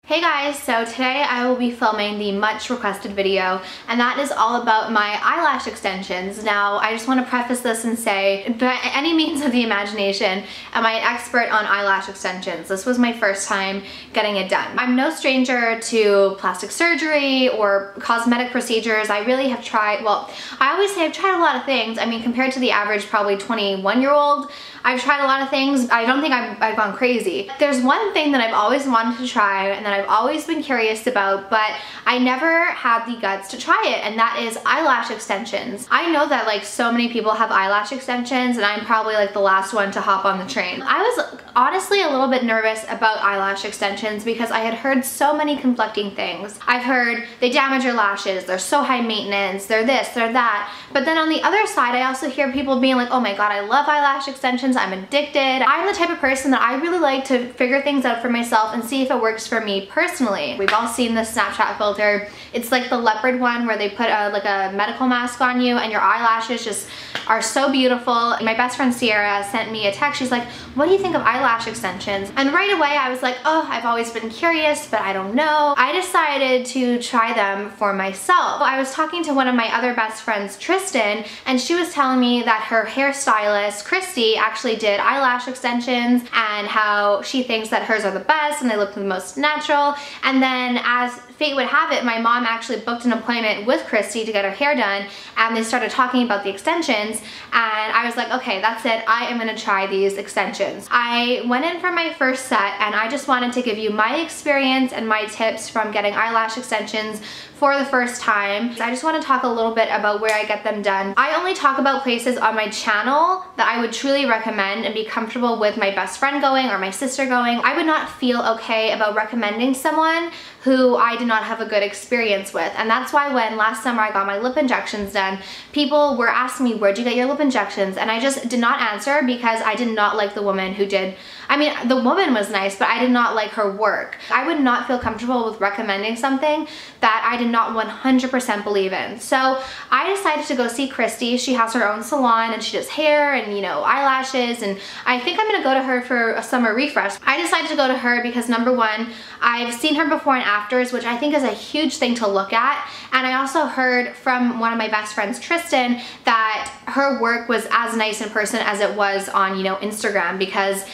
Hey guys, so today I will be filming the much requested video, and that is all about my eyelash extensions. Now, I just want to preface this and say, by any means of the imagination, am I an expert on eyelash extensions? This was my first time getting it done. I'm no stranger to plastic surgery or cosmetic procedures. I really have tried, well, I always say I've tried a lot of things. I mean, compared to the average probably 21-year-old, I've tried a lot of things. I don't think I've gone crazy. There's one thing that I've always wanted to try and that I've always been curious about, but I never had the guts to try it, and that is eyelash extensions. I know that like so many people have eyelash extensions, and I'm probably like the last one to hop on the train. I was honestly a little bit nervous about eyelash extensions because I had heard so many conflicting things. I've heard they damage your lashes, they're so high maintenance, they're this, they're that. But then on the other side, I also hear people being like, oh my god, I love eyelash extensions, I'm addicted. I'm the type of person that I really like to figure things out for myself and see if it works for me personally. We've all seen this Snapchat filter. It's like the leopard one where they put like a medical mask on you and your eyelashes just are so beautiful. My best friend Sierra sent me a text. She's like, what do you think of eyelash extensions? And right away I was like, oh, I've always been curious, but I don't know. I decided to try them for myself. I was talking to one of my other best friends, Tristan, and she was telling me that her hairstylist, Christy, actually did eyelash extensions and how she thinks that hers are the best and they look the most natural. And then as fate would have it, my mom actually booked an appointment with Christy to get her hair done, and they started talking about the extensions, and I was like, okay, that's it, I am gonna try these extensions. I went in for my first set, and I just wanted to give you my experience and my tips from getting eyelash extensions for the first time. I just want to talk a little bit about where I get them done. I only talk about places on my channel that I would truly recommend and be comfortable with my best friend going or my sister going. I would not feel okay about recommending someone who I did not have a good experience with. And that's why when last summer I got my lip injections done, people were asking me, where'd you get your lip injections? And I just did not answer because I did not like the woman who did. I mean, the woman was nice, but I did not like her work. I would not feel comfortable with recommending something that I did not 100% believe in. So I decided to go see Christy. She has her own salon and she does hair and, you know, eyelashes, and I think I'm gonna go to her for a summer refresh. I decided to go to her because number one, I've seen her before and afters, which I think is a huge thing to look at. And I also heard from one of my best friends, Tristan, that her work was as nice in person as it was on, you know, Instagram, because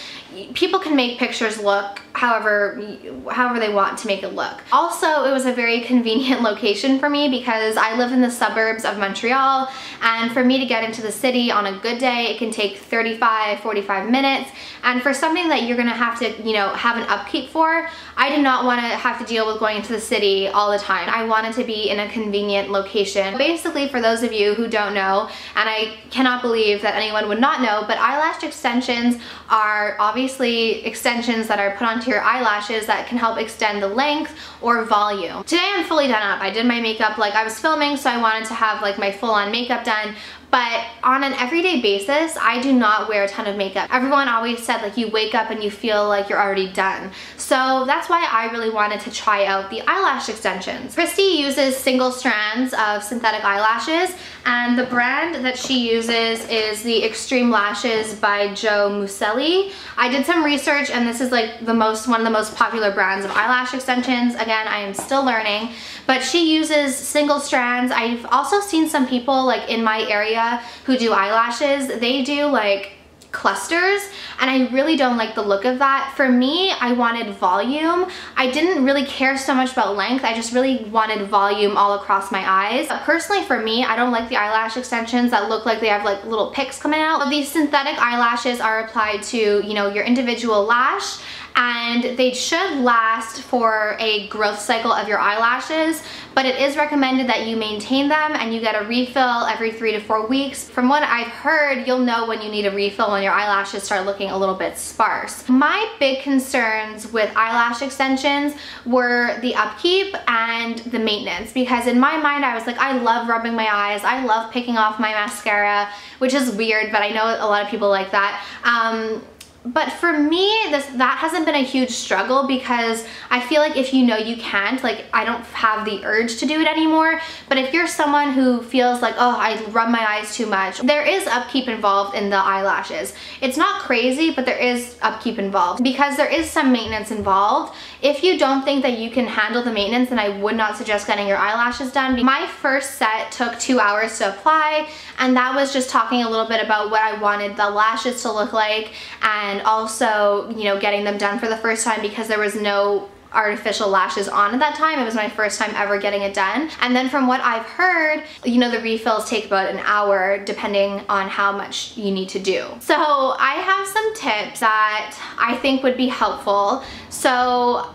people can make pictures look however they want to make it look. Also, it was a very convenient location for me because I live in the suburbs of Montreal, and for me to get into the city on a good day, it can take 35-45 minutes. And for something that you're gonna have to, you know, have an upkeep for, I did not want to have to deal with going into the city all the time. I wanted to be in a convenient location. Basically, for those of you who don't know, and I cannot believe that anyone would not know, but eyelash extensions are obviously extensions that are put onto your eyelashes that can help extend the length or volume. Today I'm fully done up. I did my makeup, like I was filming, so I wanted to have like my full-on makeup done. But on an everyday basis, I do not wear a ton of makeup. Everyone always said like you wake up and you feel like you're already done. So that's why I really wanted to try out the eyelash extensions. Christy uses single strands of synthetic eyelashes, and the brand that she uses is the Extreme Lashes by Joe Muselli. I did some research, and this is like one of the most popular brands of eyelash extensions. Again, I am still learning, but she uses single strands. I've also seen some people like in my area who do eyelashes. They do like clusters, and I really don't like the look of that. For me, I wanted volume. I didn't really care so much about length. I just really wanted volume all across my eyes. But personally, for me, I don't like the eyelash extensions that look like they have like little picks coming out. But these synthetic eyelashes are applied to, you know, your individual lash, and they should last for a growth cycle of your eyelashes, but it is recommended that you maintain them and you get a refill every 3 to 4 weeks. From what I've heard, you'll know when you need a refill when your eyelashes start looking a little bit sparse. My big concerns with eyelash extensions were the upkeep and the maintenance, because in my mind I was like, I love rubbing my eyes, I love picking off my mascara, which is weird, but I know a lot of people like that. But for me, that hasn't been a huge struggle because I feel like if you know you can't, like I don't have the urge to do it anymore. But if you're someone who feels like, oh, I rub my eyes too much, there is upkeep involved in the eyelashes. It's not crazy, but there is upkeep involved because there is some maintenance involved. If you don't think that you can handle the maintenance, then I would not suggest getting your eyelashes done. My first set took 2 hours to apply, and that was just talking a little bit about what I wanted the lashes to look like, and also, you know, getting them done for the first time because there was no artificial lashes on at that time. It was my first time ever getting it done. And then from what I've heard, you know, the refills take about an hour depending on how much you need to do. So I have some tips that I think would be helpful. So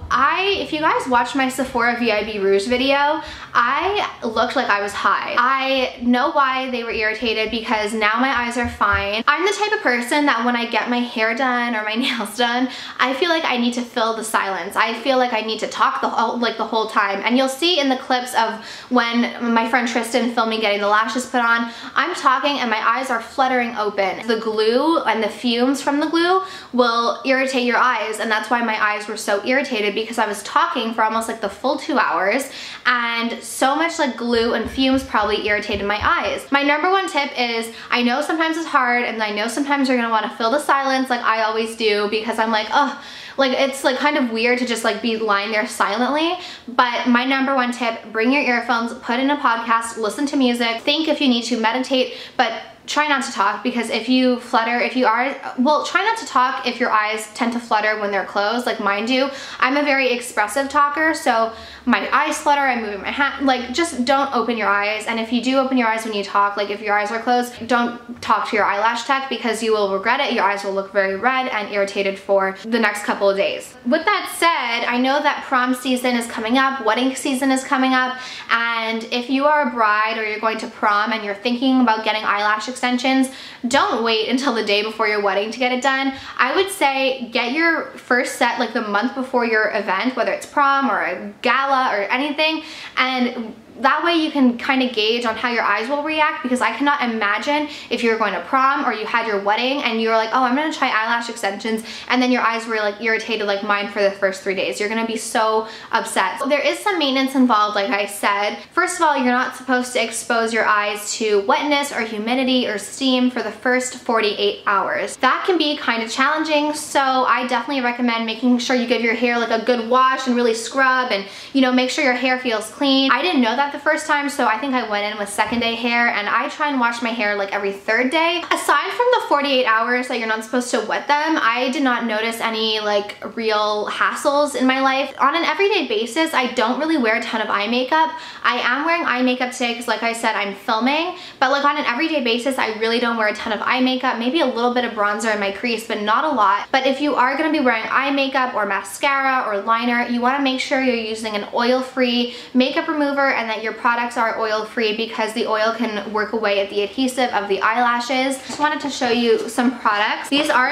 if you guys watched my Sephora VIB Rouge video, I looked like I was high. I know why they were irritated because now my eyes are fine. I'm the type of person that when I get my hair done or my nails done, I feel like I need to fill the silence. I feel like I need to talk the whole time. And you'll see in the clips of when my friend Tristan filmed me getting the lashes put on, I'm talking and my eyes are fluttering open. The glue and the fumes from the glue will irritate your eyes, and that's why my eyes were so irritated because I was talking for almost like the full 2 hours, and so much like glue and fumes probably irritated my eyes. My number one tip is, I know sometimes it's hard and I know sometimes you're gonna wanna fill the silence like I always do because I'm like, oh, like it's like kind of weird to just like be lying there silently. But my number one tip, bring your earphones, put in a podcast, listen to music, think if you need to, meditate, but try not to talk because if you flutter, try not to talk if your eyes tend to flutter when they're closed like mine do. I'm a very expressive talker, so my eyes flutter, I'm moving my hand, like just don't open your eyes. And if you do open your eyes when you talk, like if your eyes are closed, don't talk to your eyelash tech because you will regret it. Your eyes will look very red and irritated for the next couple of days. With that said, I know that prom season is coming up, wedding season is coming up, and if you are a bride or you're going to prom and you're thinking about getting eyelash extensions, don't wait until the day before your wedding to get it done. I would say get your first set like the month before your event, whether it's prom or a gala or anything, and that way you can kind of gauge on how your eyes will react, because I cannot imagine if you're going to prom or you had your wedding and you were like, oh, I'm gonna try eyelash extensions, and then your eyes were like irritated like mine for the first 3 days. You're gonna be so upset. So there is some maintenance involved, like I said. First of all, you're not supposed to expose your eyes to wetness or humidity or steam for the first 48 hours. That can be kind of challenging, so I definitely recommend making sure you give your hair like a good wash and really scrub and, you know, make sure your hair feels clean. I didn't know that the first time, so I think I went in with second day hair, and I try and wash my hair like every third day. Aside from the 48 hours that you're not supposed to wet them, I did not notice any like real hassles in my life. On an everyday basis, I don't really wear a ton of eye makeup. I am wearing eye makeup today because like I said, I'm filming, but like on an everyday basis, I really don't wear a ton of eye makeup, maybe a little bit of bronzer in my crease, but not a lot. But if you are gonna be wearing eye makeup or mascara or liner, you wanna make sure you're using an oil-free makeup remover and that your products are oil-free, because the oil can work away at the adhesive of the eyelashes. Just wanted to show you some products. These are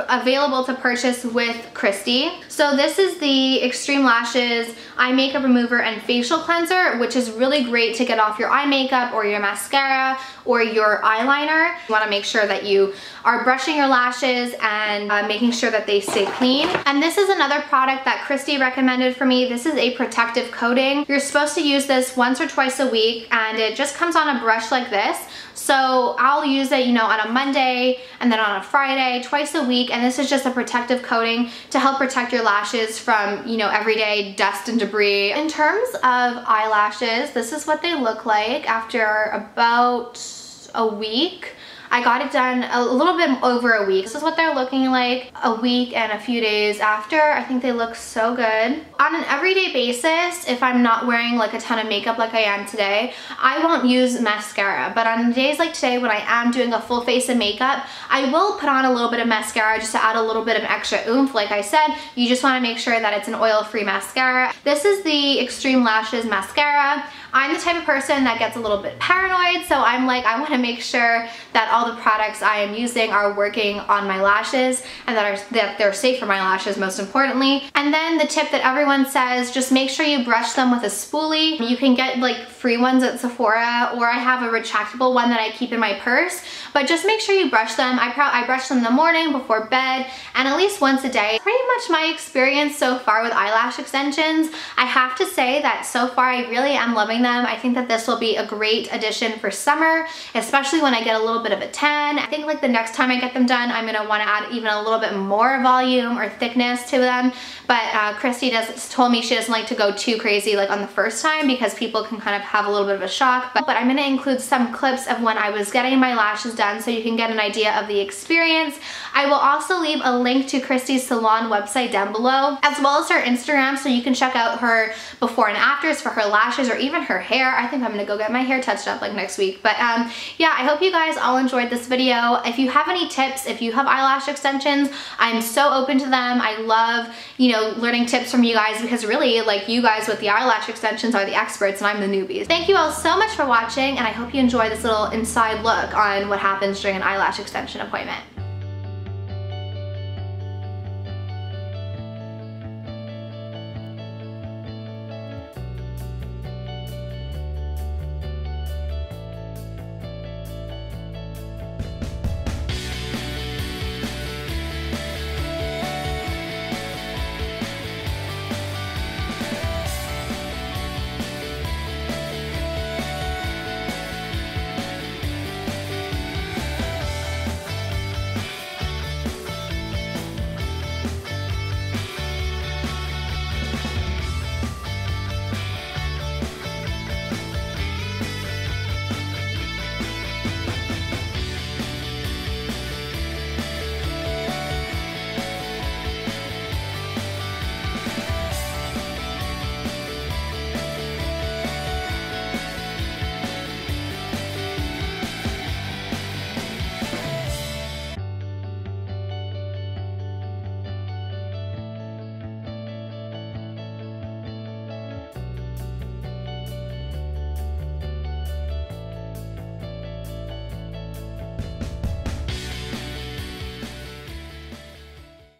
available to purchase with Christy. So this is the Extreme Lashes Eye Makeup Remover and Facial Cleanser, which is really great to get off your eye makeup or your mascara or your eyeliner. You wanna make sure that you are brushing your lashes and making sure that they stay clean. And this is another product that Christy recommended for me. This is a protective coating. You're supposed to use this once or twice a week, and it just comes on a brush like this. So I'll use it, you know, on a Monday and then on a Friday, twice a week. And this is just a protective coating to help protect your lashes from, you know, everyday dust and debris. In terms of eyelashes, this is what they look like after about a week. I got it done a little bit over a week. This is what they're looking like a week and a few days after. I think they look so good. On an everyday basis, if I'm not wearing like a ton of makeup like I am today, I won't use mascara. But on days like today when I am doing a full face of makeup, I will put on a little bit of mascara just to add a little bit of extra oomph. Like I said, you just want to make sure that it's an oil-free mascara. This is the Extreme Lashes mascara. I'm the type of person that gets a little bit paranoid, so I'm like, I want to make sure that all the products I am using are working on my lashes and that they're safe for my lashes, most importantly. And then the tip that everyone says, just make sure you brush them with a spoolie. You can get like free ones at Sephora, or I have a retractable one that I keep in my purse, but just make sure you brush them. I brush them in the morning before bed and at least once a day. Pretty much my experience so far with eyelash extensions. I have to say that so far I really am loving them. I think that this will be a great addition for summer, especially when I get a little bit of a tan. I think like the next time I get them done, I'm gonna wanna add even a little bit more volume or thickness to them. But Christy told me she doesn't like to go too crazy like on the first time because people can kind of have a little bit of a shock. But I'm gonna include some clips of when I was getting my lashes done so you can get an idea of the experience. I will also leave a link to Christy's salon website down below, as well as her Instagram, so you can check out her before and afters for her lashes or even her hair. I think I'm gonna go get my hair touched up like next week. But yeah, I hope you guys all enjoyed this video. If you have any tips, if you have eyelash extensions, I'm so open to them. I love, you know, learning tips from you guys because really, like, you guys with the eyelash extensions are the experts and I'm the newbies. Thank you all so much for watching, and I hope you enjoy this little inside look on what happens during an eyelash extension appointment.